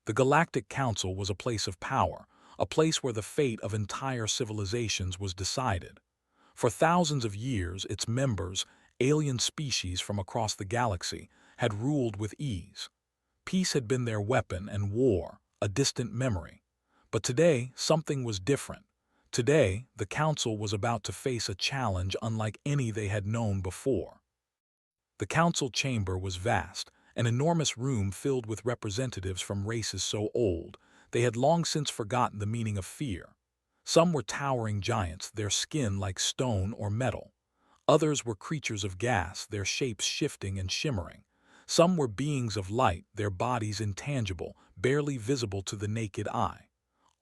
The Galactic Council was a place of power, a place where the fate of entire civilizations was decided. For thousands of years, its members, alien species from across the galaxy, had ruled with ease. Peace had been their weapon and war, a distant memory. But today, something was different. Today, the Council was about to face a challenge unlike any they had known before. The council chamber was vast, an enormous room filled with representatives from races so old, they had long since forgotten the meaning of fear. Some were towering giants, their skin like stone or metal. Others were creatures of gas, their shapes shifting and shimmering. Some were beings of light, their bodies intangible, barely visible to the naked eye.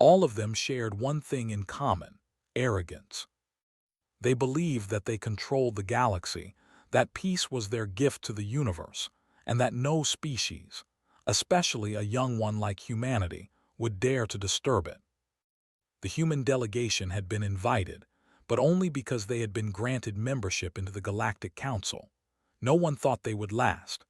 All of them shared one thing in common: arrogance. They believed that they controlled the galaxy, that peace was their gift to the universe, and that no species, especially a young one like humanity, would dare to disturb it. The human delegation had been invited, but only because they had been granted membership into the Galactic Council. No one thought they would last.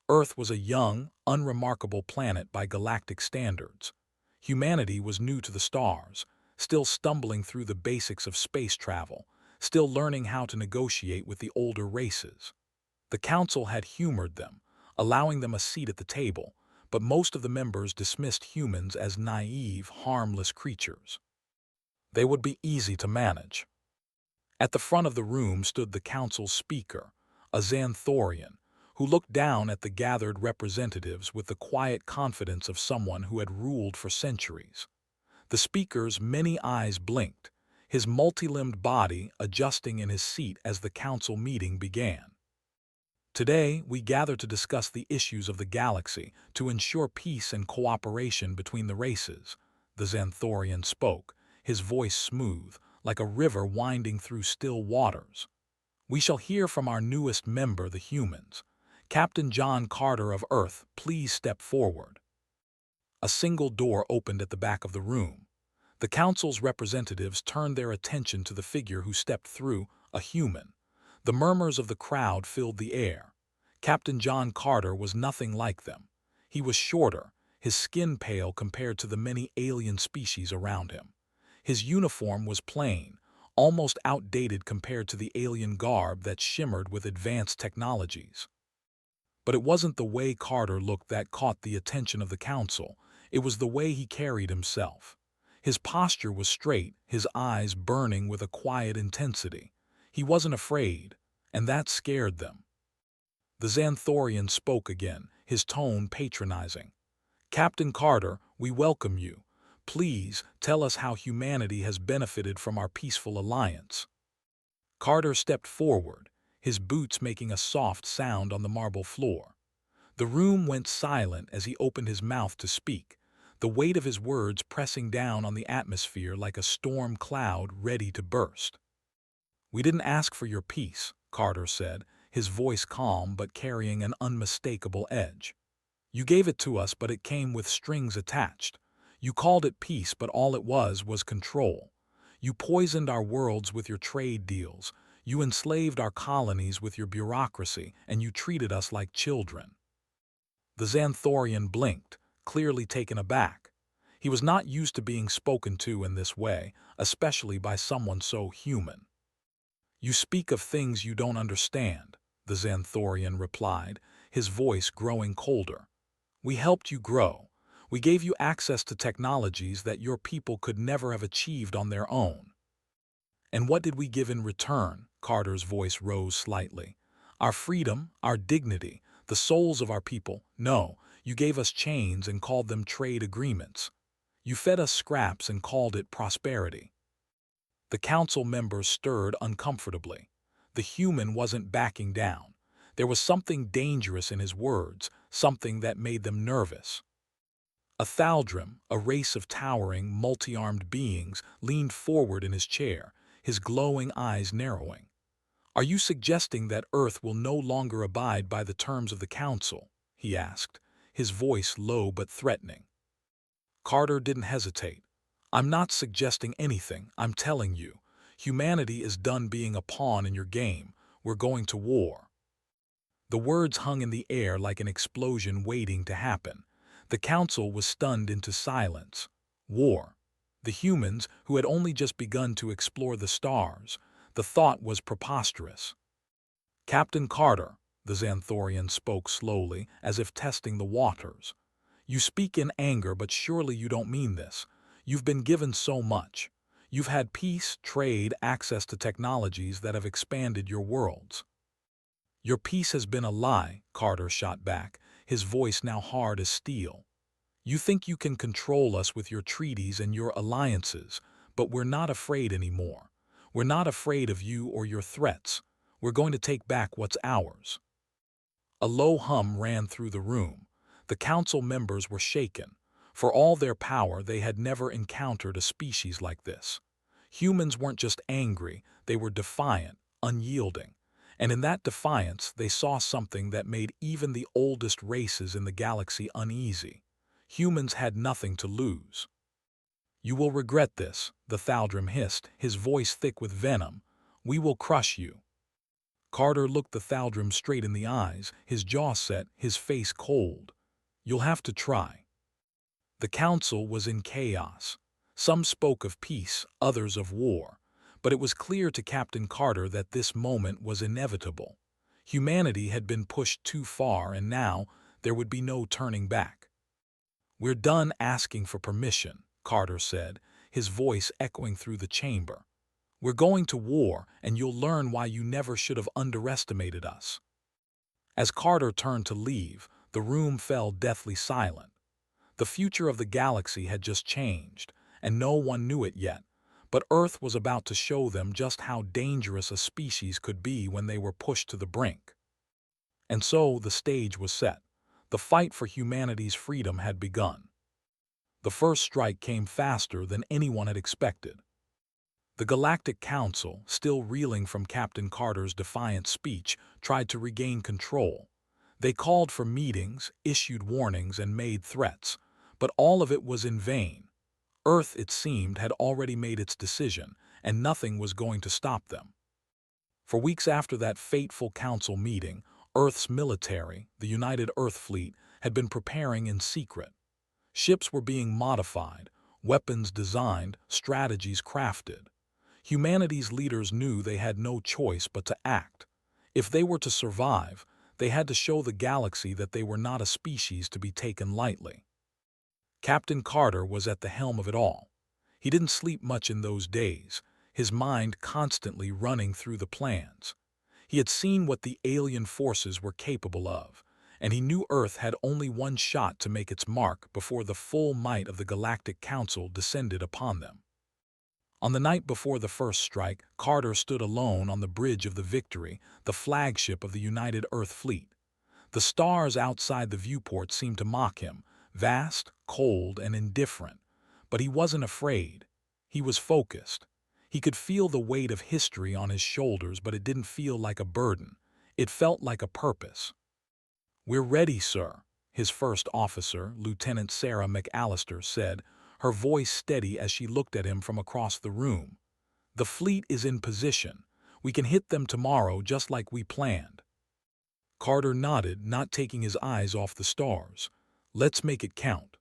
Earth was a young, unremarkable planet by galactic standards. Humanity was new to the stars, still stumbling through the basics of space travel, still learning how to negotiate with the older races. The council had humored them, allowing them a seat at the table, but most of the members dismissed humans as naive, harmless creatures. They would be easy to manage. At the front of the room stood the council's speaker, a Xanthorian, who looked down at the gathered representatives with the quiet confidence of someone who had ruled for centuries. The speaker's many eyes blinked, his multi-limbed body adjusting in his seat as the council meeting began. Today, we gather to discuss the issues of the galaxy to ensure peace and cooperation between the races, the Xanthorian spoke, his voice smooth, like a river winding through still waters. We shall hear from our newest member, the humans. Captain John Carter of Earth, please step forward. A single door opened at the back of the room. The council's representatives turned their attention to the figure who stepped through, a human. The murmurs of the crowd filled the air. Captain John Carter was nothing like them. He was shorter, his skin pale compared to the many alien species around him. His uniform was plain, almost outdated compared to the alien garb that shimmered with advanced technologies. But it wasn't the way Carter looked that caught the attention of the council. It was the way he carried himself. His posture was straight, his eyes burning with a quiet intensity. He wasn't afraid, and that scared them. The Xanthorian spoke again, his tone patronizing. Captain Carter, we welcome you. Please tell us how humanity has benefited from our peaceful alliance. Carter stepped forward, his boots making a soft sound on the marble floor. The room went silent as he opened his mouth to speak, the weight of his words pressing down on the atmosphere like a storm cloud ready to burst. We didn't ask for your peace, Carter said, his voice calm but carrying an unmistakable edge. You gave it to us, but it came with strings attached. You called it peace, but all it was control. You poisoned our worlds with your trade deals. You enslaved our colonies with your bureaucracy, and you treated us like children. The Xanthorian blinked, clearly taken aback. He was not used to being spoken to in this way, especially by someone so human. You speak of things you don't understand, the Xanthorian replied, his voice growing colder. We helped you grow. We gave you access to technologies that your people could never have achieved on their own. And what did we give in return? Carter's voice rose slightly. Our freedom, our dignity, the souls of our people. No, you gave us chains and called them trade agreements. You fed us scraps and called it prosperity. The council members stirred uncomfortably. The human wasn't backing down. There was something dangerous in his words, something that made them nervous. A Thaldrim, a race of towering, multi-armed beings, leaned forward in his chair, his glowing eyes narrowing. Are you suggesting that Earth will no longer abide by the terms of the Council? He asked, his voice low but threatening. Carter didn't hesitate. I'm not suggesting anything, I'm telling you. Humanity is done being a pawn in your game. We're going to war. The words hung in the air like an explosion waiting to happen. The council was stunned into silence. War. The humans, who had only just begun to explore the stars, the thought was preposterous. Captain Carter, the Xanthorian spoke slowly, as if testing the waters. You speak in anger, but surely you don't mean this. You've been given so much. You've had peace, trade, access to technologies that have expanded your worlds. Your peace has been a lie, Carter shot back, his voice now hard as steel. You think you can control us with your treaties and your alliances, but we're not afraid anymore. We're not afraid of you or your threats. We're going to take back what's ours. A low hum ran through the room. The council members were shaken. For all their power, they had never encountered a species like this. Humans weren't just angry, they were defiant, unyielding. And in that defiance, they saw something that made even the oldest races in the galaxy uneasy. Humans had nothing to lose. You will regret this, the Thaldrum hissed, his voice thick with venom. We will crush you. Carter looked the Thaldrum straight in the eyes, his jaw set, his face cold. You'll have to try. The council was in chaos. Some spoke of peace, others of war. But it was clear to Captain Carter that this moment was inevitable. Humanity had been pushed too far, and now there would be no turning back. We're done asking for permission, Carter said, his voice echoing through the chamber. We're going to war, and you'll learn why you never should have underestimated us. As Carter turned to leave, the room fell deathly silent. The future of the galaxy had just changed, and no one knew it yet, but Earth was about to show them just how dangerous a species could be when they were pushed to the brink. And so the stage was set. The fight for humanity's freedom had begun. The first strike came faster than anyone had expected. The Galactic Council, still reeling from Captain Carter's defiant speech, tried to regain control. They called for meetings, issued warnings, and made threats, but all of it was in vain. Earth, it seemed, had already made its decision, and nothing was going to stop them. For weeks after that fateful council meeting, Earth's military, the United Earth Fleet, had been preparing in secret. Ships were being modified, weapons designed, strategies crafted. Humanity's leaders knew they had no choice but to act. If they were to survive, they had to show the galaxy that they were not a species to be taken lightly. Captain Carter was at the helm of it all. He didn't sleep much in those days, his mind constantly running through the plans. He had seen what the alien forces were capable of, and he knew Earth had only one shot to make its mark before the full might of the Galactic Council descended upon them. On the night before the first strike, Carter stood alone on the bridge of the Victory, the flagship of the United Earth Fleet. The stars outside the viewport seemed to mock him, vast, cold, and indifferent. But he wasn't afraid. He was focused. He could feel the weight of history on his shoulders, but it didn't feel like a burden. It felt like a purpose. "We're ready, sir," his first officer, Lieutenant Sarah McAllister, said, her voice steady as she looked at him from across the room. "The fleet is in position. We can hit them tomorrow just like we planned." Carter nodded, not taking his eyes off the stars. "Let's make it count."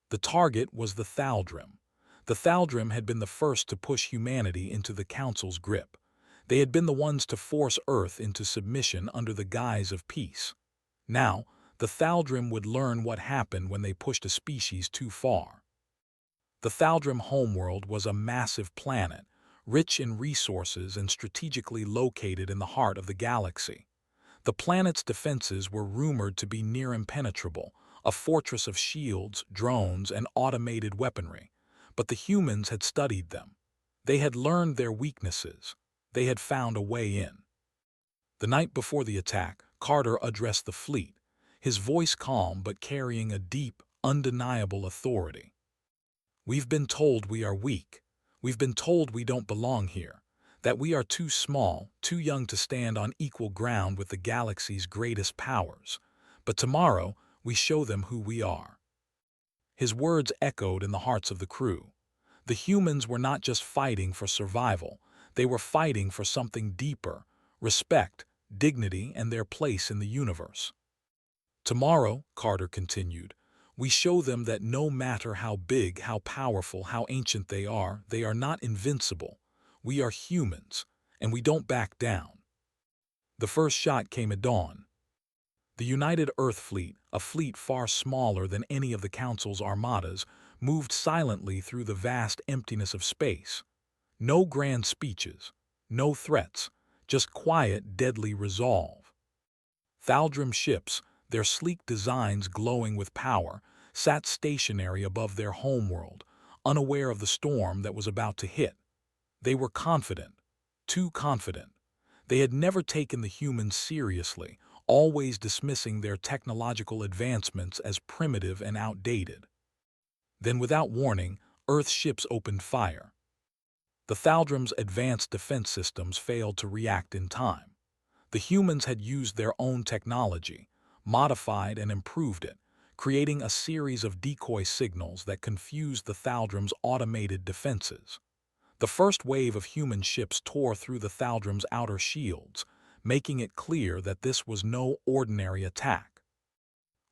The target was the Thaldrum. The Thaldrum had been the first to push humanity into the Council's grip. They had been the ones to force Earth into submission under the guise of peace. Now, the Thaldrum would learn what happened when they pushed a species too far. The Thaldrum homeworld was a massive planet, rich in resources and strategically located in the heart of the galaxy. The planet's defenses were rumored to be near impenetrable, a fortress of shields, drones, and automated weaponry. But the humans had studied them. They had learned their weaknesses. They had found a way in. The night before the attack, Carter addressed the fleet, his voice calm but carrying a deep, undeniable authority. "We've been told we are weak. We've been told we don't belong here, that we are too small, too young to stand on equal ground with the galaxy's greatest powers. But tomorrow, we show them who we are." His words echoed in the hearts of the crew. The humans were not just fighting for survival, they were fighting for something deeper: respect, dignity, and their place in the universe. "Tomorrow," Carter continued, We show them that no matter how big, how powerful, how ancient they are not invincible. We are humans, and we don't back down. The first shot came at dawn. The United Earth Fleet, a fleet far smaller than any of the Council's armadas, moved silently through the vast emptiness of space. No grand speeches, no threats, just quiet, deadly resolve. Thaldrum ships, their sleek designs glowing with power, sat stationary above their homeworld, unaware of the storm that was about to hit. They were confident, too confident. They had never taken the humans seriously, always dismissing their technological advancements as primitive and outdated. Then, without warning, Earth's ships opened fire. The Thaldrum's advanced defense systems failed to react in time. The humans had used their own technology, modified and improved it, creating a series of decoy signals that confused the Thaldrum's automated defenses. The first wave of human ships tore through the Thaldrum's outer shields, making it clear that this was no ordinary attack.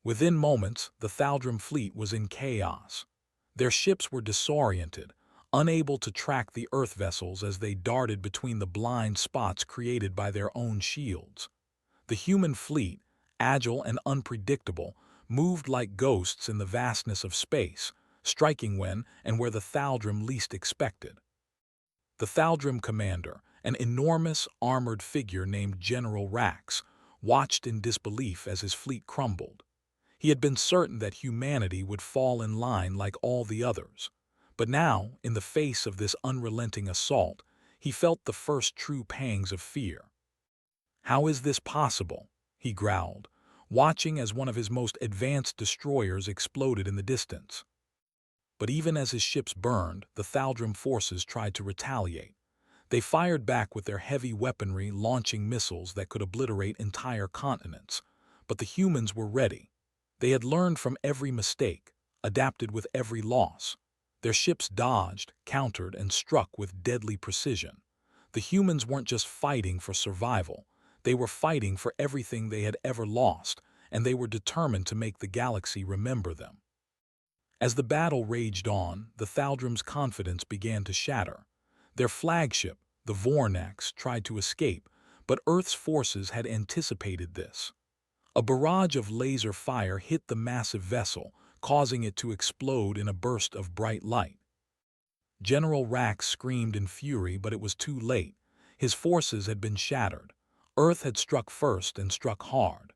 Within moments, the Thaldrum fleet was in chaos. Their ships were disoriented, unable to track the Earth vessels as they darted between the blind spots created by their own shields. The human fleet, agile and unpredictable, moved like ghosts in the vastness of space, striking when and where the Thaldrum least expected. The Thaldrum commander, an enormous, armored figure named General Rax, watched in disbelief as his fleet crumbled. He had been certain that humanity would fall in line like all the others. But now, in the face of this unrelenting assault, he felt the first true pangs of fear. "How is this possible?" he growled, watching as one of his most advanced destroyers exploded in the distance. But even as his ships burned, the Thaldrum forces tried to retaliate. They fired back with their heavy weaponry, launching missiles that could obliterate entire continents. But the humans were ready. They had learned from every mistake, adapted with every loss. Their ships dodged, countered, and struck with deadly precision. The humans weren't just fighting for survival. They were fighting for everything they had ever lost, and they were determined to make the galaxy remember them. As the battle raged on, the Thaldrum's confidence began to shatter. Their flagship, the Vornax, tried to escape, but Earth's forces had anticipated this. A barrage of laser fire hit the massive vessel, causing it to explode in a burst of bright light. General Rax screamed in fury, but it was too late. His forces had been shattered. Earth had struck first and struck hard.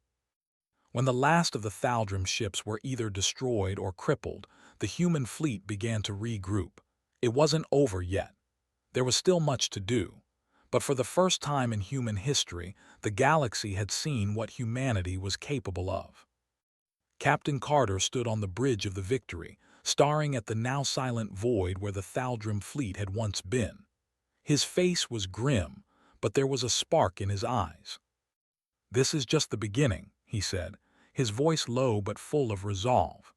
When the last of the Thaldrum ships were either destroyed or crippled, the human fleet began to regroup. It wasn't over yet. There was still much to do. But for the first time in human history, the galaxy had seen what humanity was capable of. Captain Carter stood on the bridge of the Victory, staring at the now silent void where the Thaldrum fleet had once been. His face was grim, but there was a spark in his eyes. "This is just the beginning," he said, his voice low but full of resolve.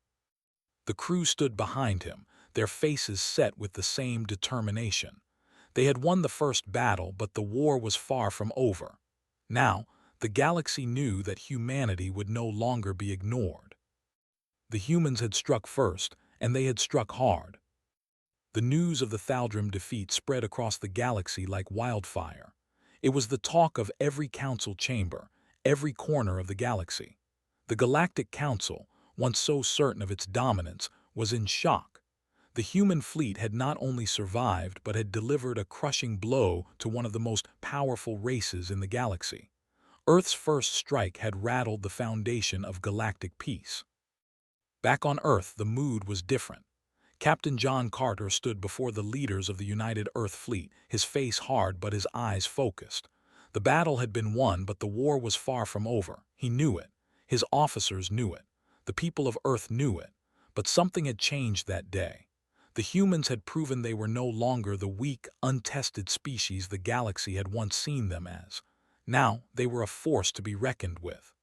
The crew stood behind him, their faces set with the same determination. They had won the first battle, but the war was far from over. Now, the galaxy knew that humanity would no longer be ignored. The humans had struck first, and they had struck hard. The news of the Thaldrum defeat spread across the galaxy like wildfire. It was the talk of every council chamber, every corner of the galaxy. The Galactic Council, once so certain of its dominance, was in shock. The human fleet had not only survived but had delivered a crushing blow to one of the most powerful races in the galaxy. Earth's first strike had rattled the foundation of galactic peace. Back on Earth, the mood was different. Captain John Carter stood before the leaders of the United Earth Fleet, his face hard but his eyes focused. The battle had been won, but the war was far from over. He knew it. His officers knew it. The people of Earth knew it. But something had changed that day. The humans had proven they were no longer the weak, untested species the galaxy had once seen them as. Now, they were a force to be reckoned with.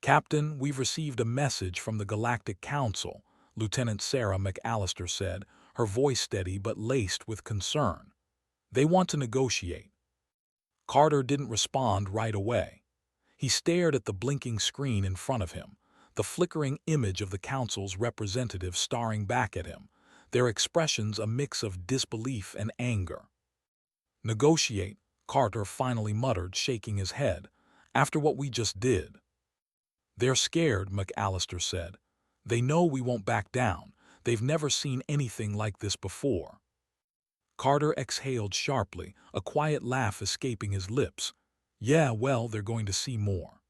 "Captain, we've received a message from the Galactic Council," Lieutenant Sarah McAllister said, her voice steady but laced with concern. "They want to negotiate." Carter didn't respond right away. He stared at the blinking screen in front of him. the flickering image of the council's representative staring back at him, their expressions a mix of disbelief and anger. "Negotiate," Carter finally muttered, shaking his head. "After what we just did." "They're scared," McAllister said. "They know we won't back down. They've never seen anything like this before." Carter exhaled sharply, a quiet laugh escaping his lips. "Yeah, well, they're going to see more."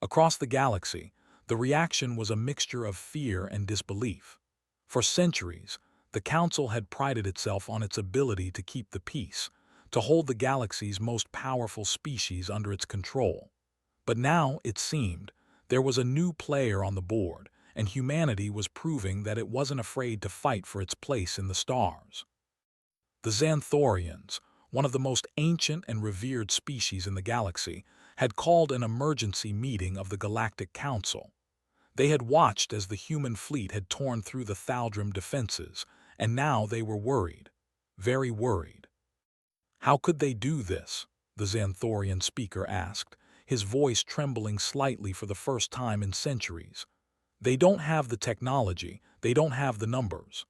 Across the galaxy, the reaction was a mixture of fear and disbelief. For centuries, the Council had prided itself on its ability to keep the peace, to hold the galaxy's most powerful species under its control. But now, it seemed, there was a new player on the board, and humanity was proving that it wasn't afraid to fight for its place in the stars. The Xanthorians, one of the most ancient and revered species in the galaxy, had called an emergency meeting of the Galactic Council. They had watched as the human fleet had torn through the Thaldrum defenses, and now they were worried, very worried. "How could they do this?" the Xanthorian speaker asked, his voice trembling slightly for the first time in centuries. "They don't have the technology, they don't have the numbers."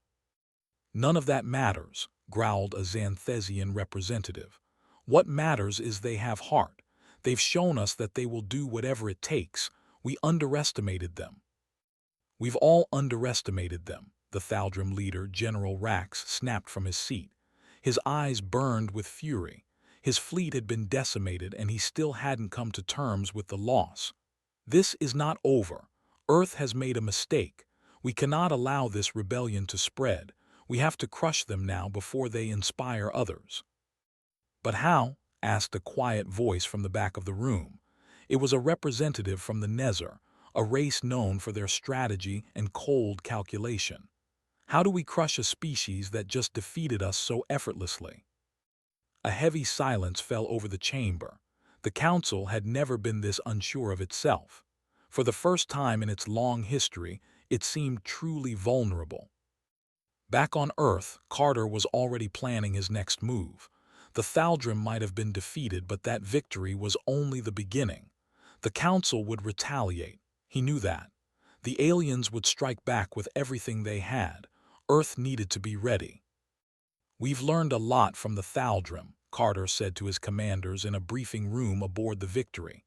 "None of that matters," growled a Xanthesian representative. "What matters is they have heart. They've shown us that they will do whatever it takes. We underestimated them." "We've all underestimated them," the Thaldrum leader, General Rax, snapped from his seat. His eyes burned with fury. His fleet had been decimated and he still hadn't come to terms with the loss. "This is not over. Earth has made a mistake. We cannot allow this rebellion to spread. We have to crush them now before they inspire others." "But how?" asked a quiet voice from the back of the room. It was a representative from the Nezzer, a race known for their strategy and cold calculation. "How do we crush a species that just defeated us so effortlessly?" A heavy silence fell over the chamber. The Council had never been this unsure of itself. For the first time in its long history, it seemed truly vulnerable. Back on Earth, Carter was already planning his next move. The Thaldrum might have been defeated, but that victory was only the beginning. The Council would retaliate. He knew that. The aliens would strike back with everything they had. Earth needed to be ready. "We've learned a lot from the Thaldrum," Carter said to his commanders in a briefing room aboard the Victory.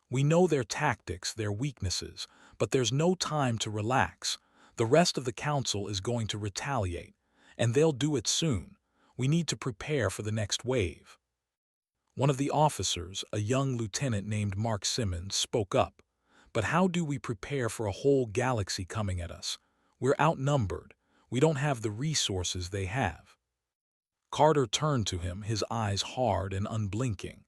"We know their tactics, their weaknesses, but there's no time to relax. The rest of the Council is going to retaliate, and they'll do it soon. We need to prepare for the next wave." One of the officers, a young lieutenant named Mark Simmons, spoke up. "But how do we prepare for a whole galaxy coming at us? We're outnumbered. We don't have the resources they have." Carter turned to him, his eyes hard and unblinking.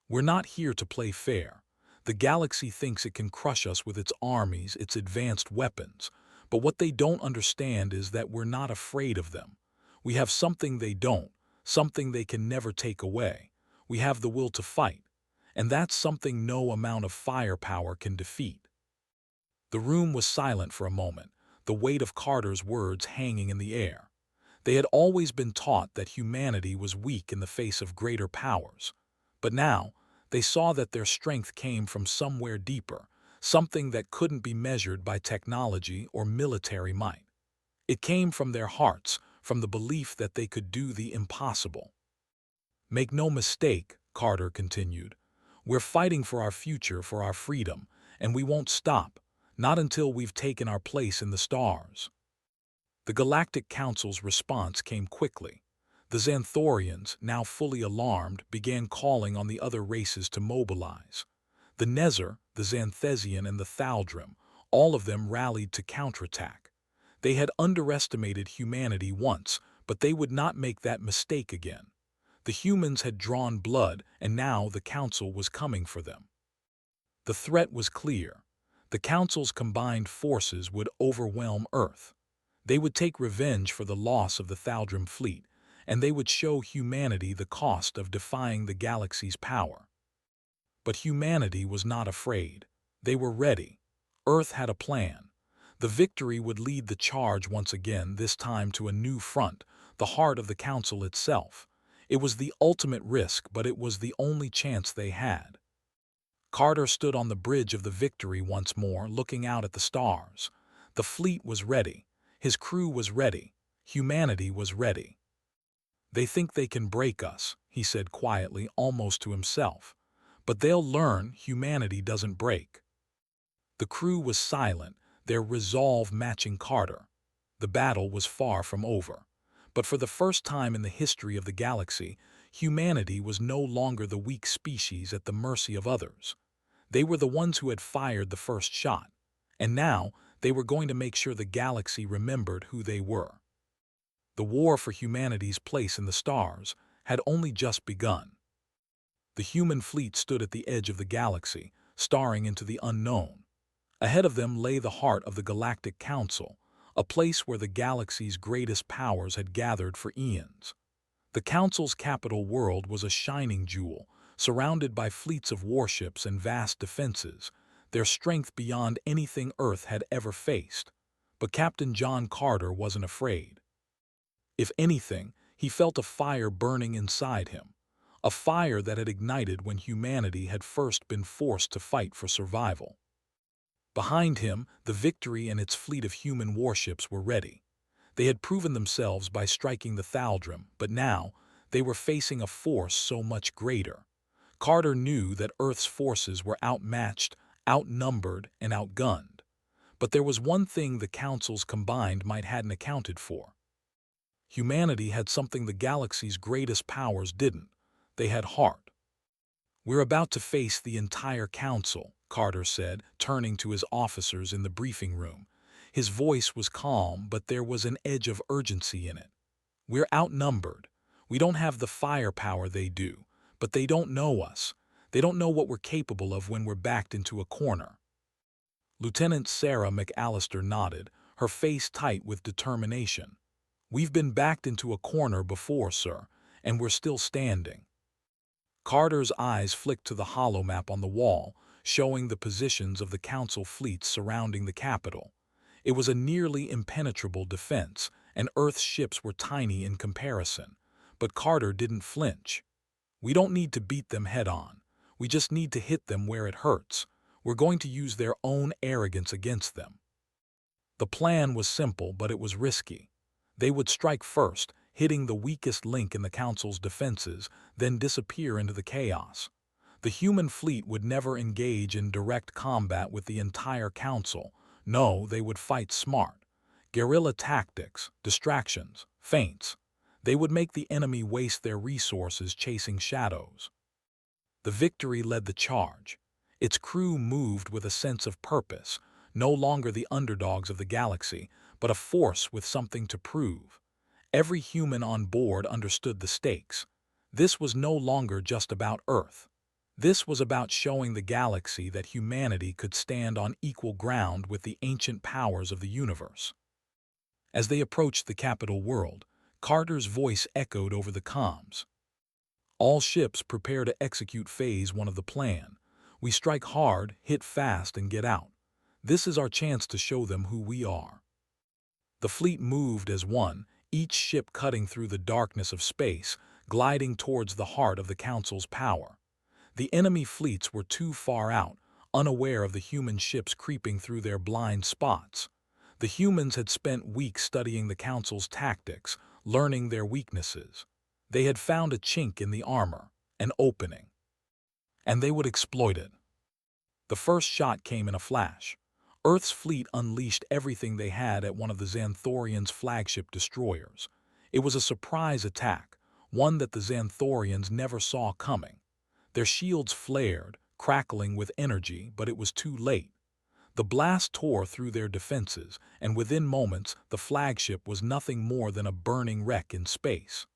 "We're not here to play fair. The galaxy thinks it can crush us with its armies, its advanced weapons. But what they don't understand is that we're not afraid of them. We have something they don't, something they can never take away. We have the will to fight. And that's something no amount of firepower can defeat." The room was silent for a moment, the weight of Carter's words hanging in the air. They had always been taught that humanity was weak in the face of greater powers. But now, they saw that their strength came from somewhere deeper, something that couldn't be measured by technology or military might. It came from their hearts, from the belief that they could do the impossible. "Make no mistake," Carter continued. "We're fighting for our future, for our freedom, and we won't stop, not until we've taken our place in the stars." The Galactic Council's response came quickly. The Xanthorians, now fully alarmed, began calling on the other races to mobilize. The Nezzer, the Xanthesian, and the Thaldrum, all of them rallied to counterattack. They had underestimated humanity once, but they would not make that mistake again. The humans had drawn blood, and now the Council was coming for them. The threat was clear. The Council's combined forces would overwhelm Earth. They would take revenge for the loss of the Thaldrum fleet, and they would show humanity the cost of defying the galaxy's power. But humanity was not afraid. They were ready. Earth had a plan. The Victory would lead the charge once again, this time to a new front, the heart of the Council itself. It was the ultimate risk, but it was the only chance they had. Carter stood on the bridge of the Victory once more, looking out at the stars. The fleet was ready. His crew was ready. Humanity was ready. "They think they can break us," he said quietly, almost to himself. "But they'll learn humanity doesn't break." The crew was silent, their resolve matching Carter. The battle was far from over. But for the first time in the history of the galaxy, humanity was no longer the weak species at the mercy of others. They were the ones who had fired the first shot. And now, they were going to make sure the galaxy remembered who they were. The war for humanity's place in the stars had only just begun. The human fleet stood at the edge of the galaxy, staring into the unknown. Ahead of them lay the heart of the Galactic Council, a place where the galaxy's greatest powers had gathered for eons. The Council's capital world was a shining jewel, surrounded by fleets of warships and vast defenses, their strength beyond anything Earth had ever faced. But Captain John Carter wasn't afraid. If anything, he felt a fire burning inside him, a fire that had ignited when humanity had first been forced to fight for survival. Behind him, the Victory and its fleet of human warships were ready. They had proven themselves by striking the Thaldrum, but now they were facing a force so much greater. Carter knew that Earth's forces were outmatched, outnumbered, and outgunned. But there was one thing the Council's combined might hadn't accounted for. Humanity had something the galaxy's greatest powers didn't. They had heart. "We're about to face the entire Council," Carter said, turning to his officers in the briefing room. His voice was calm, but there was an edge of urgency in it. "We're outnumbered. We don't have the firepower they do, but they don't know us. They don't know what we're capable of when we're backed into a corner." Lieutenant Sarah McAllister nodded, her face tight with determination. "We've been backed into a corner before, sir, and we're still standing." Carter's eyes flicked to the holomap on the wall, showing the positions of the Council fleets surrounding the capital. It was a nearly impenetrable defense, and Earth's ships were tiny in comparison. But Carter didn't flinch. "We don't need to beat them head-on. We just need to hit them where it hurts. We're going to use their own arrogance against them." The plan was simple, but it was risky. They would strike first, hitting the weakest link in the Council's defenses, then disappear into the chaos. The human fleet would never engage in direct combat with the entire Council. No, they would fight smart. Guerrilla tactics, distractions, feints. They would make the enemy waste their resources chasing shadows. The Victory led the charge. Its crew moved with a sense of purpose, no longer the underdogs of the galaxy, but a force with something to prove. Every human on board understood the stakes. This was no longer just about Earth. This was about showing the galaxy that humanity could stand on equal ground with the ancient powers of the universe. As they approached the capital world, Carter's voice echoed over the comms. "All ships prepare to execute Phase 1 of the plan. We strike hard, hit fast, and get out. This is our chance to show them who we are." The fleet moved as one, each ship cutting through the darkness of space, gliding towards the heart of the Council's power. The enemy fleets were too far out, unaware of the human ships creeping through their blind spots. The humans had spent weeks studying the Council's tactics, learning their weaknesses. They had found a chink in the armor, an opening. And they would exploit it. The first shot came in a flash. Earth's fleet unleashed everything they had at one of the Xanthorians' flagship destroyers. It was a surprise attack, one that the Xanthorians never saw coming. Their shields flared, crackling with energy, but it was too late. The blast tore through their defenses, and within moments the flagship was nothing more than a burning wreck in space.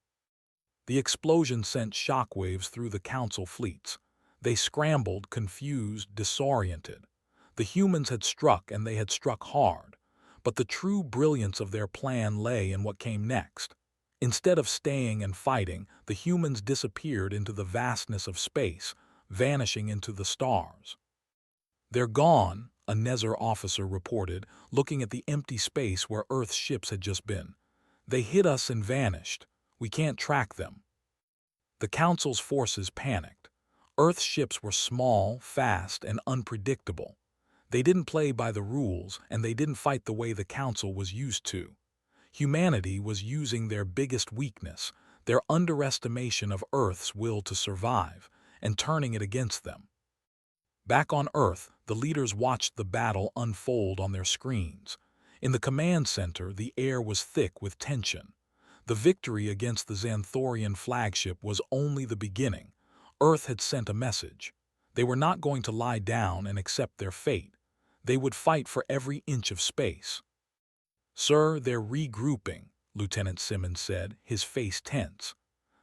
The explosion sent shockwaves through the Council fleets. They scrambled, confused, disoriented. The humans had struck, and they had struck hard. But the true brilliance of their plan lay in what came next. Instead of staying and fighting, the humans disappeared into the vastness of space, vanishing into the stars. "They're gone," a Nezzer officer reported, looking at the empty space where Earth's ships had just been. "They hit us and vanished. We can't track them." The Council's forces panicked. Earth's ships were small, fast, and unpredictable. They didn't play by the rules, and they didn't fight the way the Council was used to. Humanity was using their biggest weakness, their underestimation of Earth's will to survive, and turning it against them. Back on Earth, the leaders watched the battle unfold on their screens. In the command center, the air was thick with tension. The victory against the Xanthorian flagship was only the beginning. Earth had sent a message. They were not going to lie down and accept their fate. They would fight for every inch of space. "Sir, they're regrouping," Lieutenant Simmons said, his face tense.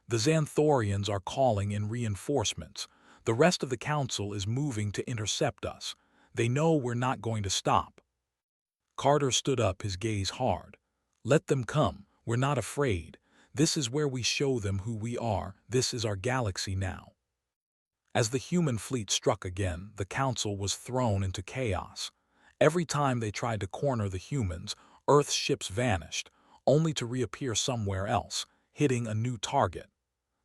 "The Xanthorians are calling in reinforcements. The rest of the Council is moving to intercept us. They know we're not going to stop." Carter stood up, his gaze hard. "Let them come. We're not afraid. This is where we show them who we are. This is our galaxy now." As the human fleet struck again, the Council was thrown into chaos. Every time they tried to corner the humans, Earth's ships vanished, only to reappear somewhere else, hitting a new target.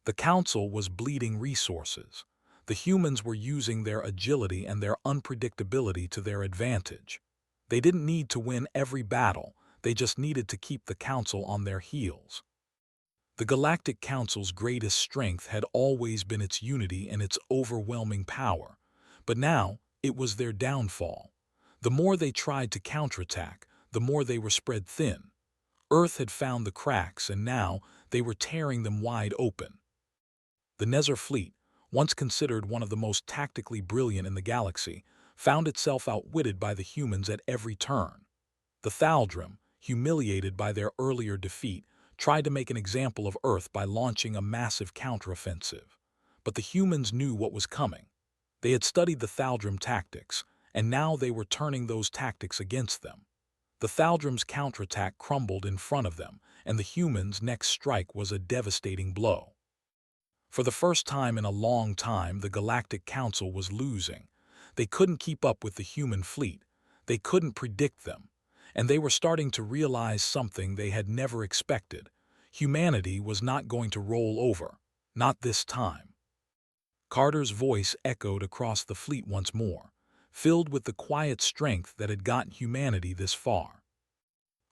The Council was bleeding resources. The humans were using their agility and their unpredictability to their advantage. They didn't need to win every battle, they just needed to keep the Council on their heels. The Galactic Council's greatest strength had always been its unity and its overwhelming power, but now it was their downfall. The more they tried to counterattack, the more they were spread thin. Earth had found the cracks, and now they were tearing them wide open. The Nezzer fleet, once considered one of the most tactically brilliant in the galaxy, found itself outwitted by the humans at every turn. The Thaldrum, humiliated by their earlier defeat, tried to make an example of Earth by launching a massive counteroffensive. But the humans knew what was coming. They had studied the Thaldrum tactics, and now they were turning those tactics against them. The Thaldrum's counterattack crumbled in front of them, and the humans' next strike was a devastating blow. For the first time in a long time, the Galactic Council was losing. They couldn't keep up with the human fleet. They couldn't predict them. And they were starting to realize something they had never expected. Humanity was not going to roll over. Not this time. Carter's voice echoed across the fleet once more, filled with the quiet strength that had gotten humanity this far.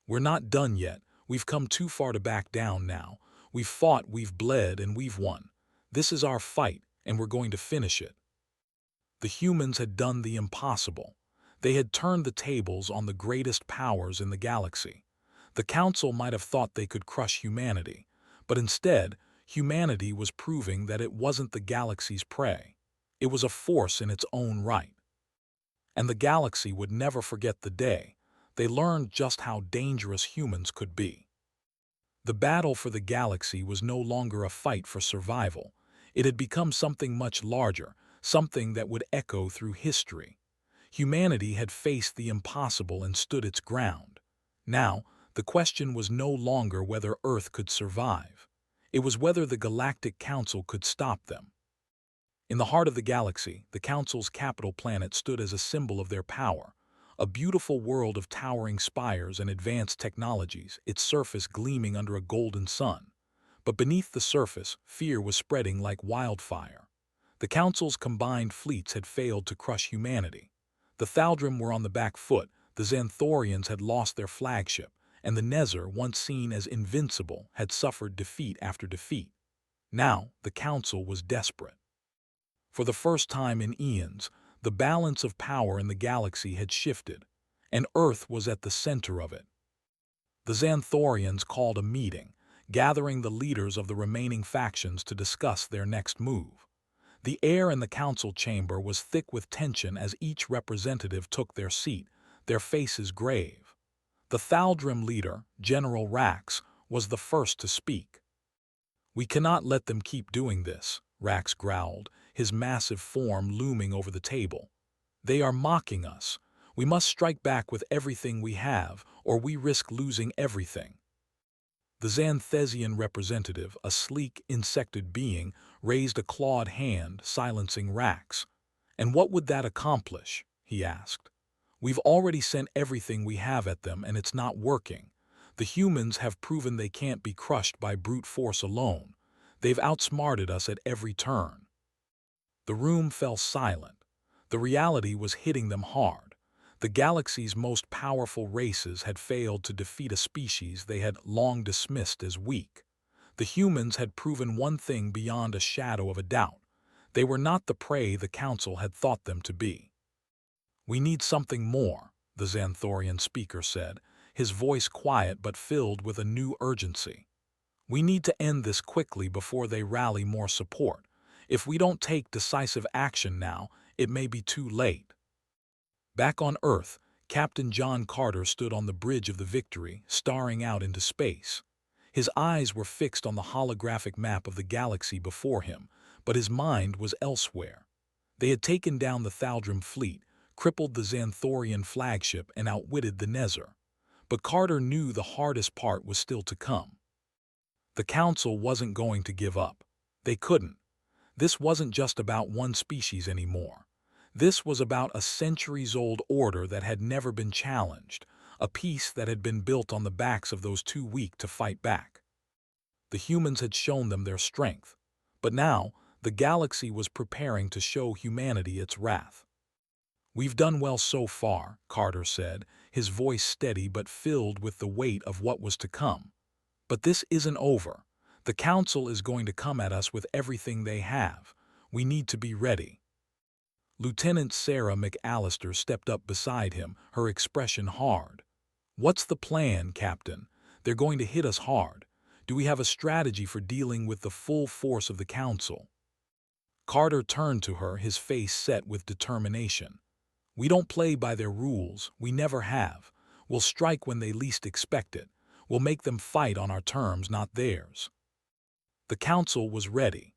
"We're not done yet. We've come too far to back down now. We've fought, we've bled, and we've won. This is our fight, and we're going to finish it." The humans had done the impossible. They had turned the tables on the greatest powers in the galaxy. The Council might have thought they could crush humanity, but instead, humanity was proving that it wasn't the galaxy's prey. It was a force in its own right. And the galaxy would never forget the day they learned just how dangerous humans could be. The battle for the galaxy was no longer a fight for survival. It had become something much larger, something that would echo through history. Humanity had faced the impossible and stood its ground. Now, the question was no longer whether Earth could survive. It was whether the Galactic Council could stop them. In the heart of the galaxy, the Council's capital planet stood as a symbol of their power, a beautiful world of towering spires and advanced technologies, its surface gleaming under a golden sun. But beneath the surface, fear was spreading like wildfire. The Council's combined fleets had failed to crush humanity. The Thaldrum were on the back foot, the Xanthorians had lost their flagship, and the Nezzer, once seen as invincible, had suffered defeat after defeat. Now, the Council was desperate. For the first time in eons, the balance of power in the galaxy had shifted, and Earth was at the center of it. The Xanthorians called a meeting, gathering the leaders of the remaining factions to discuss their next move. The air in the council chamber was thick with tension as each representative took their seat, their faces grave. The Thaldrum leader, General Rax, was the first to speak. "We cannot let them keep doing this," Rax growled, his massive form looming over the table. "They are mocking us. We must strike back with everything we have, or we risk losing everything." The Xanthesian representative, a sleek, insected being, raised a clawed hand, silencing Rax. "And what would that accomplish?" he asked. "We've already sent everything we have at them, and it's not working. The humans have proven they can't be crushed by brute force alone. They've outsmarted us at every turn." The room fell silent. The reality was hitting them hard. The galaxy's most powerful races had failed to defeat a species they had long dismissed as weak. The humans had proven one thing beyond a shadow of a doubt. They were not the prey the Council had thought them to be. "We need something more," the Xanthorian speaker said, his voice quiet but filled with a new urgency. "We need to end this quickly before they rally more support. If we don't take decisive action now, it may be too late." Back on Earth, Captain John Carter stood on the bridge of the Victory, staring out into space. His eyes were fixed on the holographic map of the galaxy before him, but his mind was elsewhere. They had taken down the Thaldrum fleet, crippled the Xanthorian flagship, and outwitted the Nezzer. But Carter knew the hardest part was still to come. The Council wasn't going to give up. They couldn't. This wasn't just about one species anymore. This was about a centuries-old order that had never been challenged, a peace that had been built on the backs of those too weak to fight back. The humans had shown them their strength, but now the galaxy was preparing to show humanity its wrath. "We've done well so far," Carter said, his voice steady but filled with the weight of what was to come. "But this isn't over. The Council is going to come at us with everything they have. We need to be ready." Lieutenant Sarah McAllister stepped up beside him, her expression hard. "What's the plan, Captain? They're going to hit us hard. Do we have a strategy for dealing with the full force of the Council?" Carter turned to her, his face set with determination. "We don't play by their rules. We never have. We'll strike when they least expect it. We'll make them fight on our terms, not theirs." The Council was ready.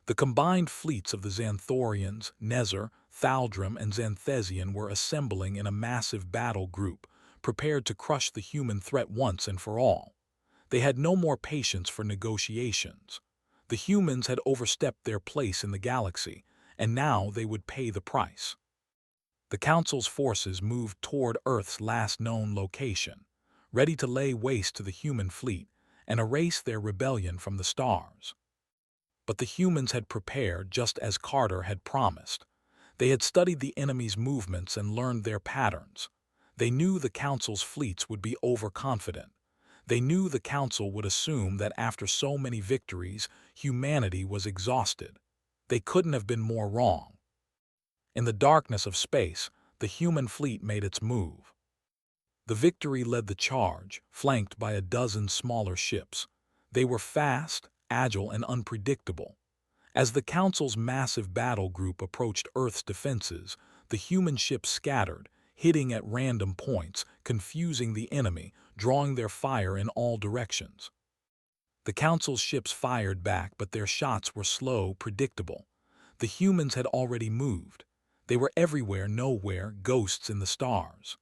The combined fleets of the Xanthorians, Nezzer, Thaldrum, and Xanthesian were assembling in a massive battle group, prepared to crush the human threat once and for all. They had no more patience for negotiations. The humans had overstepped their place in the galaxy, and now they would pay the price. The Council's forces moved toward Earth's last known location, ready to lay waste to the human fleet and erase their rebellion from the stars. But the humans had prepared just as Carter had promised. They had studied the enemy's movements and learned their patterns. They knew the Council's fleets would be overconfident. They knew the Council would assume that after so many victories, humanity was exhausted. They couldn't have been more wrong. In the darkness of space, the human fleet made its move. The Victory led the charge, flanked by a dozen smaller ships. They were fast, agile, and unpredictable. As the Council's massive battle group approached Earth's defenses, the human ships scattered, hitting at random points, confusing the enemy, drawing their fire in all directions. The Council's ships fired back, but their shots were slow, predictable. The humans had already moved. They were everywhere, nowhere, ghosts in the stars.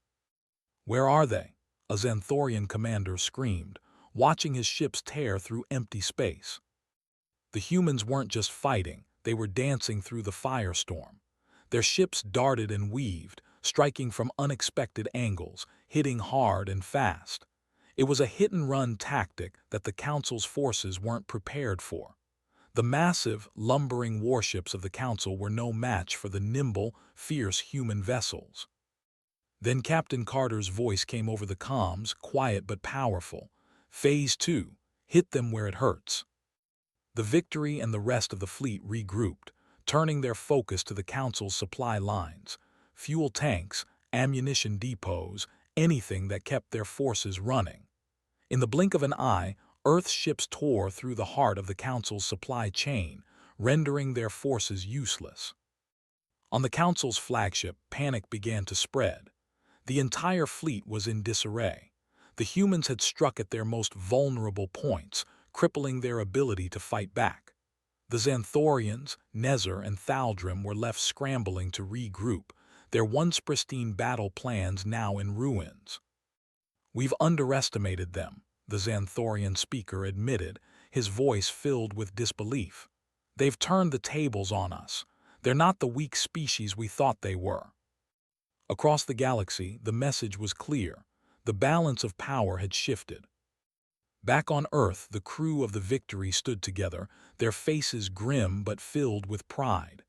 "Where are they?" a Xanthorian commander screamed, watching his ships tear through empty space. The humans weren't just fighting, they were dancing through the firestorm. Their ships darted and weaved, striking from unexpected angles, hitting hard and fast. It was a hit-and-run tactic that the Council's forces weren't prepared for. The massive, lumbering warships of the Council were no match for the nimble, fierce human vessels. Then Captain Carter's voice came over the comms, quiet but powerful. "Phase 2. Hit them where it hurts." The Victory and the rest of the fleet regrouped, turning their focus to the Council's supply lines, fuel tanks, ammunition depots, anything that kept their forces running. In the blink of an eye, Earth's ships tore through the heart of the Council's supply chain, rendering their forces useless. On the Council's flagship, panic began to spread. The entire fleet was in disarray. The humans had struck at their most vulnerable points, crippling their ability to fight back. The Xanthorians, Nezzer, and Thaldrum were left scrambling to regroup, their once pristine battle plans now in ruins. "We've underestimated them," the Xanthorian speaker admitted, his voice filled with disbelief. "They've turned the tables on us. They're not the weak species we thought they were." Across the galaxy, the message was clear. The balance of power had shifted. Back on Earth, the crew of the Victory stood together, their faces grim but filled with pride.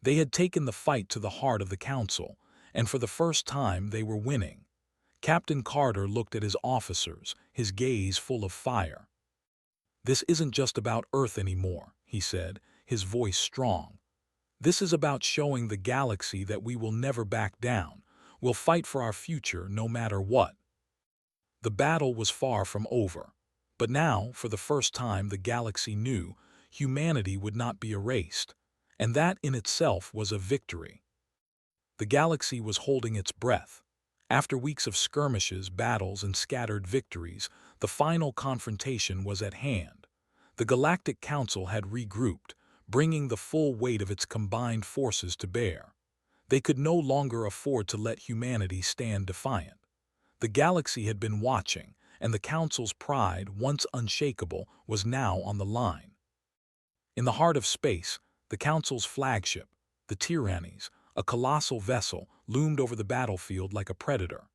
They had taken the fight to the heart of the Council, and for the first time they were winning. Captain Carter looked at his officers, his gaze full of fire. "This isn't just about Earth anymore," he said, his voice strong. "This is about showing the galaxy that we will never back down. We'll fight for our future no matter what." The battle was far from over. But now, for the first time, the galaxy knew humanity would not be erased. And that in itself was a victory. The galaxy was holding its breath. After weeks of skirmishes, battles, and scattered victories, the final confrontation was at hand. The Galactic Council had regrouped, bringing the full weight of its combined forces to bear. They could no longer afford to let humanity stand defiant. The galaxy had been watching, and the Council's pride, once unshakable, was now on the line. In the heart of space, the Council's flagship, the Tyrannies, a colossal vessel, loomed over the battlefield like a predator.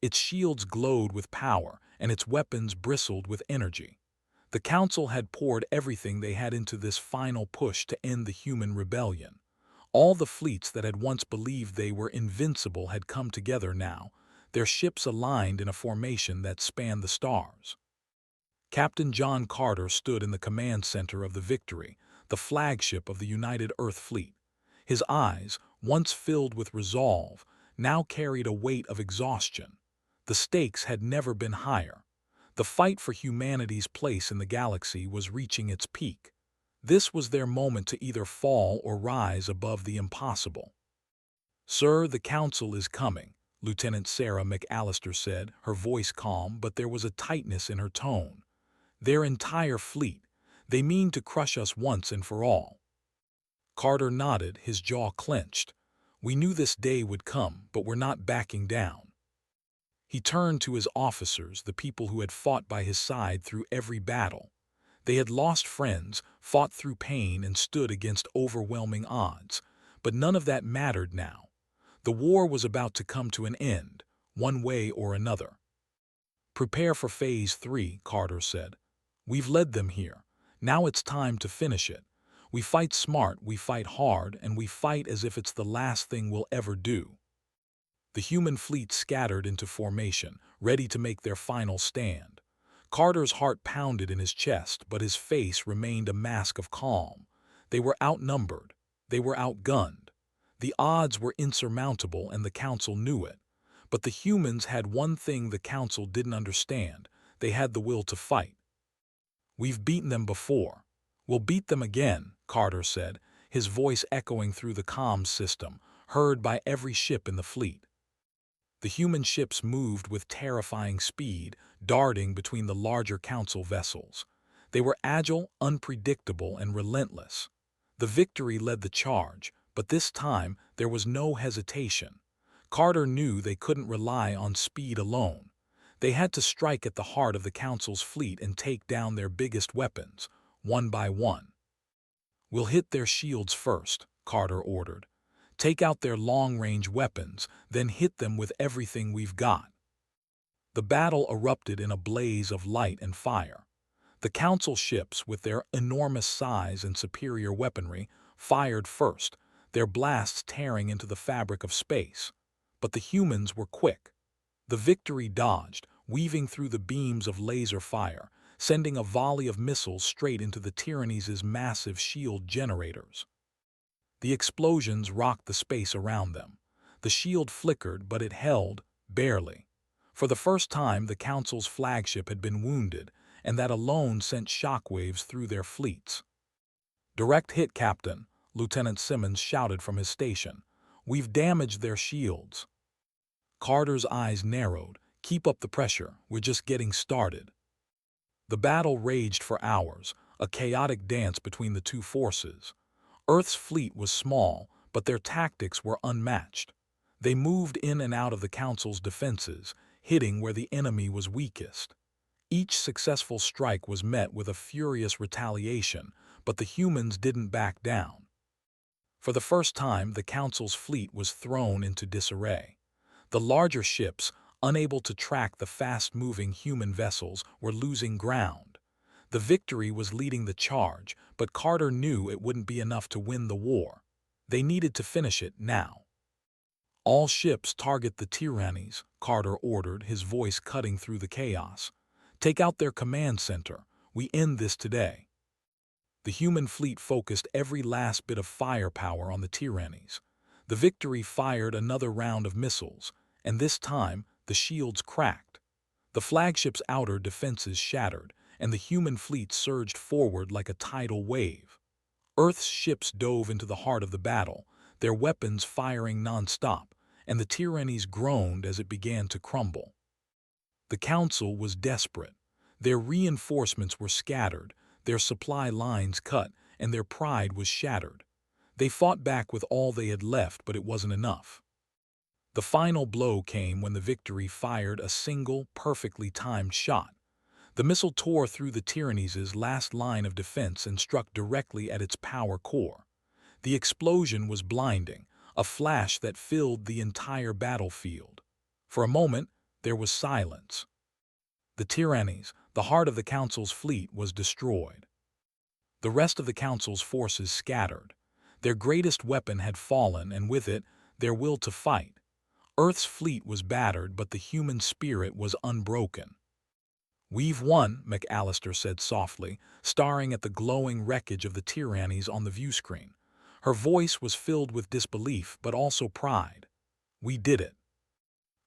Its shields glowed with power, and its weapons bristled with energy. The Council had poured everything they had into this final push to end the human rebellion. All the fleets that had once believed they were invincible had come together now, their ships aligned in a formation that spanned the stars. Captain John Carter stood in the command center of the Victory, the flagship of the United Earth Fleet. His eyes, once filled with resolve, now carried a weight of exhaustion. The stakes had never been higher. The fight for humanity's place in the galaxy was reaching its peak. This was their moment to either fall or rise above the impossible. "Sir, the Council is coming," Lieutenant Sarah McAllister said, her voice calm, but there was a tightness in her tone. "Their entire fleet. They mean to crush us once and for all." Carter nodded, his jaw clenched. "We knew this day would come, but we're not backing down." He turned to his officers, the people who had fought by his side through every battle. They had lost friends, fought through pain, and stood against overwhelming odds. But none of that mattered now. The war was about to come to an end, one way or another. "Prepare for Phase 3, Carter said. "We've led them here. Now it's time to finish it. We fight smart, we fight hard, and we fight as if it's the last thing we'll ever do." The human fleet scattered into formation, ready to make their final stand. Carter's heart pounded in his chest, but his face remained a mask of calm. They were outnumbered. They were outgunned. The odds were insurmountable, and the Council knew it. But the humans had one thing the Council didn't understand. They had the will to fight. "We've beaten them before. We'll beat them again," Carter said, his voice echoing through the comms system, heard by every ship in the fleet. The human ships moved with terrifying speed, darting between the larger Council vessels. They were agile, unpredictable, and relentless. The Victory led the charge, but this time there was no hesitation. Carter knew they couldn't rely on speed alone. They had to strike at the heart of the Council's fleet and take down their biggest weapons, one by one. "We'll hit their shields first," Carter ordered. "Take out their long-range weapons, then hit them with everything we've got." The battle erupted in a blaze of light and fire. The Council ships, with their enormous size and superior weaponry, fired first, their blasts tearing into the fabric of space. But the humans were quick. The Victory dodged, weaving through the beams of laser fire, sending a volley of missiles straight into the Tyrannies' massive shield generators. The explosions rocked the space around them. The shield flickered, but it held, barely. For the first time, the Council's flagship had been wounded, and that alone sent shockwaves through their fleets. "Direct hit, Captain," Lieutenant Simmons shouted from his station. "We've damaged their shields." Carter's eyes narrowed. "Keep up the pressure. We're just getting started." The battle raged for hours, a chaotic dance between the two forces. Earth's fleet was small, but their tactics were unmatched. They moved in and out of the Council's defenses, hitting where the enemy was weakest. Each successful strike was met with a furious retaliation, but the humans didn't back down. For the first time, the Council's fleet was thrown into disarray. The larger ships, unable to track the fast-moving human vessels, were losing ground. The Victory was leading the charge, but Carter knew it wouldn't be enough to win the war. They needed to finish it now. All ships target the tyrannies, Carter ordered, his voice cutting through the chaos. Take out their command center. We end this today. The human fleet focused every last bit of firepower on the tyrannies. The Victory fired another round of missiles, and this time the shields cracked. The flagship's outer defenses shattered, and the human fleet surged forward like a tidal wave. Earth's ships dove into the heart of the battle, their weapons firing non-stop, and the tyrannies groaned as it began to crumble. The Council was desperate. Their reinforcements were scattered, their supply lines cut, and their pride was shattered. They fought back with all they had left, but it wasn't enough. The final blow came when the Victory fired a single, perfectly timed shot. The missile tore through the tyrannies' last line of defense and struck directly at its power core. The explosion was blinding, a flash that filled the entire battlefield. For a moment, there was silence. The tyrannies, the heart of the Council's fleet, was destroyed. The rest of the Council's forces scattered. Their greatest weapon had fallen, and with it, their will to fight. Earth's fleet was battered, but the human spirit was unbroken. "We've won," McAllister said softly, staring at the glowing wreckage of the tyrannies on the viewscreen. Her voice was filled with disbelief, but also pride. "We did it."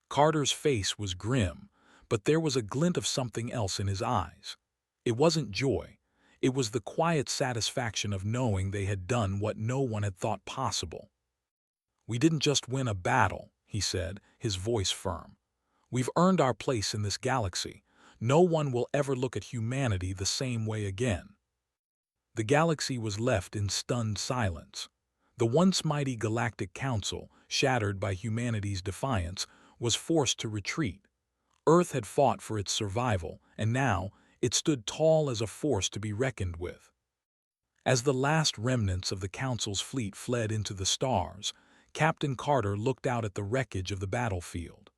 Carter's face was grim, but there was a glint of something else in his eyes. It wasn't joy. It was the quiet satisfaction of knowing they had done what no one had thought possible. "We didn't just win a battle," he said, his voice firm. "We've earned our place in this galaxy. No one will ever look at humanity the same way again." The galaxy was left in stunned silence. The once mighty Galactic Council, shattered by humanity's defiance, was forced to retreat. Earth had fought for its survival, and now it stood tall as a force to be reckoned with. As the last remnants of the Council's fleet fled into the stars, Captain Carter looked out at the wreckage of the battlefield.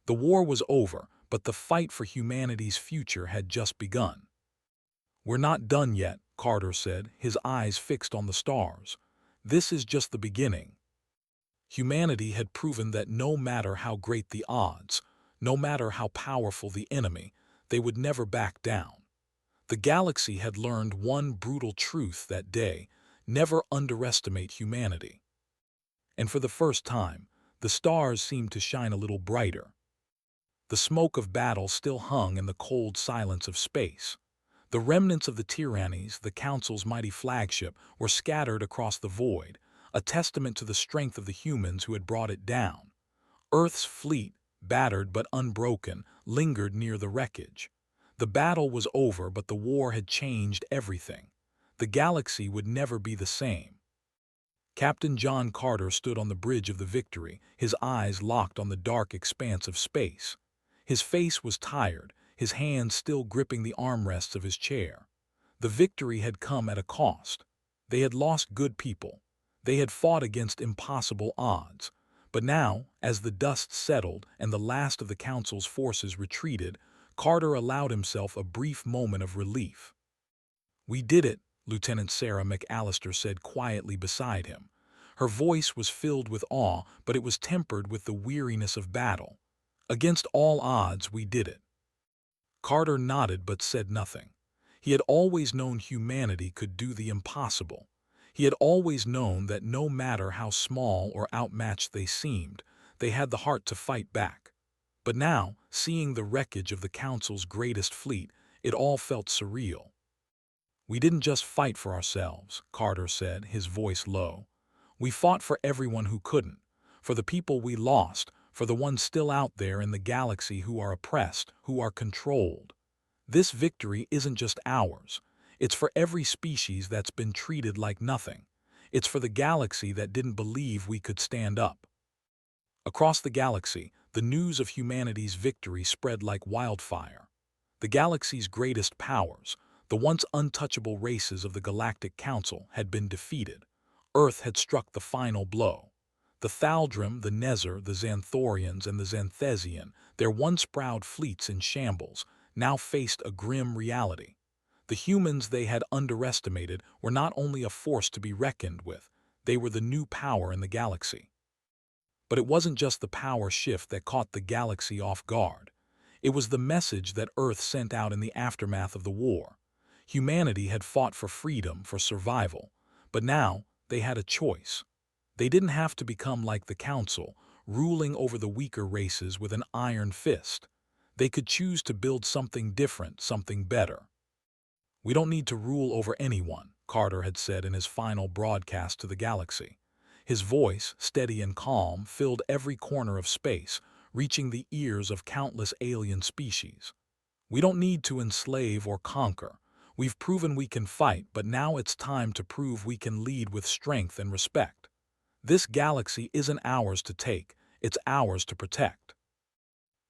The war was over, but the fight for humanity's future had just begun. "We're not done yet," Carter said, his eyes fixed on the stars. "This is just the beginning." Humanity had proven that no matter how great the odds, no matter how powerful the enemy, they would never back down. The galaxy had learned one brutal truth that day: never underestimate humanity. And for the first time, the stars seemed to shine a little brighter. The smoke of battle still hung in the cold silence of space. The remnants of the tyrannies, the Council's mighty flagship, were scattered across the void, a testament to the strength of the humans who had brought it down. Earth's fleet, battered but unbroken, lingered near the wreckage. The battle was over, but the war had changed everything. The galaxy would never be the same. Captain John Carter stood on the bridge of the Victory, his eyes locked on the dark expanse of space. His face was tired, his hands still gripping the armrests of his chair. The Victory had come at a cost. They had lost good people. They had fought against impossible odds. But now, as the dust settled and the last of the Council's forces retreated, Carter allowed himself a brief moment of relief. "We did it," Lieutenant Sarah McAllister said quietly beside him. Her voice was filled with awe, but it was tempered with the weariness of battle. "Against all odds, we did it." Carter nodded but said nothing. He had always known humanity could do the impossible. He had always known that no matter how small or outmatched they seemed, they had the heart to fight back. But now, seeing the wreckage of the Council's greatest fleet, it all felt surreal. "We didn't just fight for ourselves," Carter said, his voice low. "We fought for everyone who couldn't, for the people we lost, for the ones still out there in the galaxy who are oppressed, who are controlled. This victory isn't just ours. It's for every species that's been treated like nothing. It's for the galaxy that didn't believe we could stand up." Across the galaxy, the news of humanity's victory spread like wildfire. The galaxy's greatest powers, the once untouchable races of the Galactic Council, had been defeated. Earth had struck the final blow. The Thaldrum, the Nezzer, the Xanthorians, and the Xanthesian, their once proud fleets in shambles, now faced a grim reality. The humans they had underestimated were not only a force to be reckoned with, They were the new power in the galaxy. But it wasn't just the power shift that caught the galaxy off guard. It was the message that Earth sent out in the aftermath of the war. Humanity had fought for freedom, for survival, but now they had a choice. They didn't have to become like the Council, ruling over the weaker races with an iron fist. They could choose to build something different, something better. "We don't need to rule over anyone," Carter had said in his final broadcast to the galaxy. His voice, steady and calm, filled every corner of space, reaching the ears of countless alien species. "We don't need to enslave or conquer. We've proven we can fight, but now it's time to prove we can lead with strength and respect. This galaxy isn't ours to take, it's ours to protect."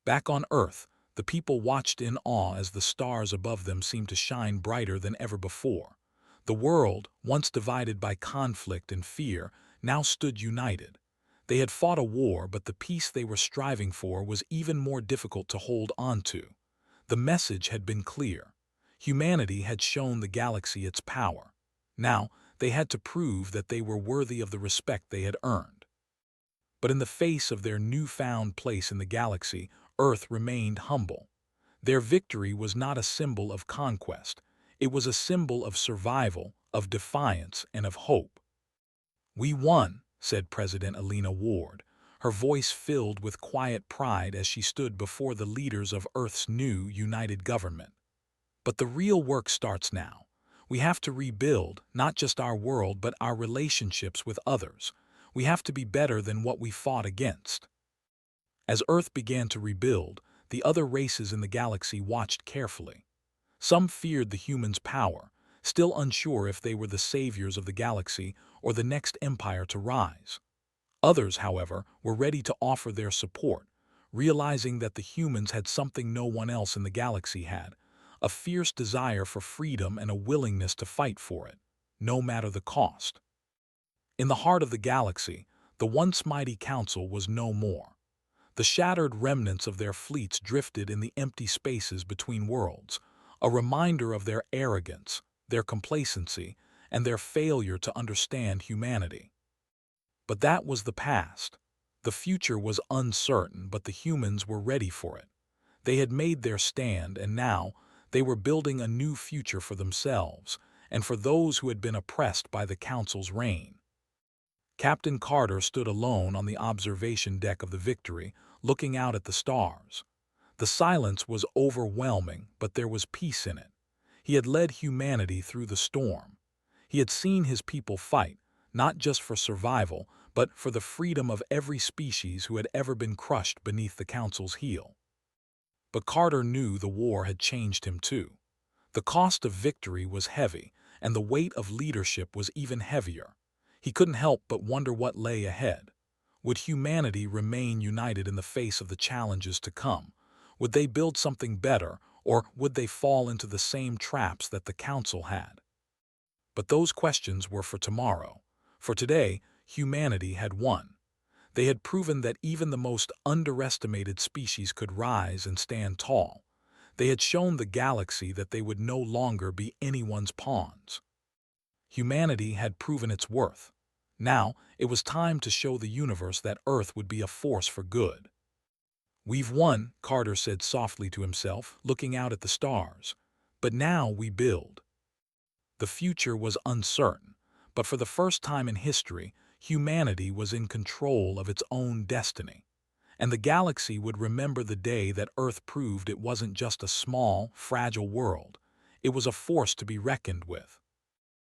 Back on Earth, the people watched in awe as the stars above them seemed to shine brighter than ever before. The world, once divided by conflict and fear, now stood united. They had fought a war, but the peace they were striving for was even more difficult to hold on to. The message had been clear. Humanity had shown the galaxy its power. Now, they had to prove that they were worthy of the respect they had earned. But in the face of their newfound place in the galaxy, Earth remained humble. Their victory was not a symbol of conquest. It was a symbol of survival, of defiance, and of hope. "We won," said President Elena Ward, her voice filled with quiet pride as she stood before the leaders of Earth's new united government. "But the real work starts now. We have to rebuild, not just our world, but our relationships with others. We have to be better than what we fought against." As Earth began to rebuild, the other races in the galaxy watched carefully. Some feared the humans' power, still unsure if they were the saviors of the galaxy or the next empire to rise. Others, however, were ready to offer their support, realizing that the humans had something no one else in the galaxy had: a fierce desire for freedom and a willingness to fight for it, no matter the cost. In the heart of the galaxy, the once mighty Council was no more. The shattered remnants of their fleets drifted in the empty spaces between worlds, a reminder of their arrogance, their complacency, and their failure to understand humanity. But that was the past. The future was uncertain, but the humans were ready for it. They had made their stand, and now they were building a new future for themselves and for those who had been oppressed by the Council's reign. Captain Carter stood alone on the observation deck of the Victory, looking out at the stars. The silence was overwhelming, but there was peace in it. He had led humanity through the storm. He had seen his people fight, not just for survival, but for the freedom of every species who had ever been crushed beneath the Council's heel. But Carter knew the war had changed him too. The cost of victory was heavy, and the weight of leadership was even heavier. He couldn't help but wonder what lay ahead. Would humanity remain united in the face of the challenges to come? Would they build something better, or would they fall into the same traps that the Council had? But those questions were for tomorrow. For today, humanity had won. They had proven that even the most underestimated species could rise and stand tall. They had shown the galaxy that they would no longer be anyone's pawns. Humanity had proven its worth. Now, it was time to show the universe that Earth would be a force for good. "We've won," Carter said softly to himself, looking out at the stars. "But now we build." The future was uncertain, but for the first time in history, humanity was in control of its own destiny. And the galaxy would remember the day that Earth proved it wasn't just a small, fragile world. It was a force to be reckoned with.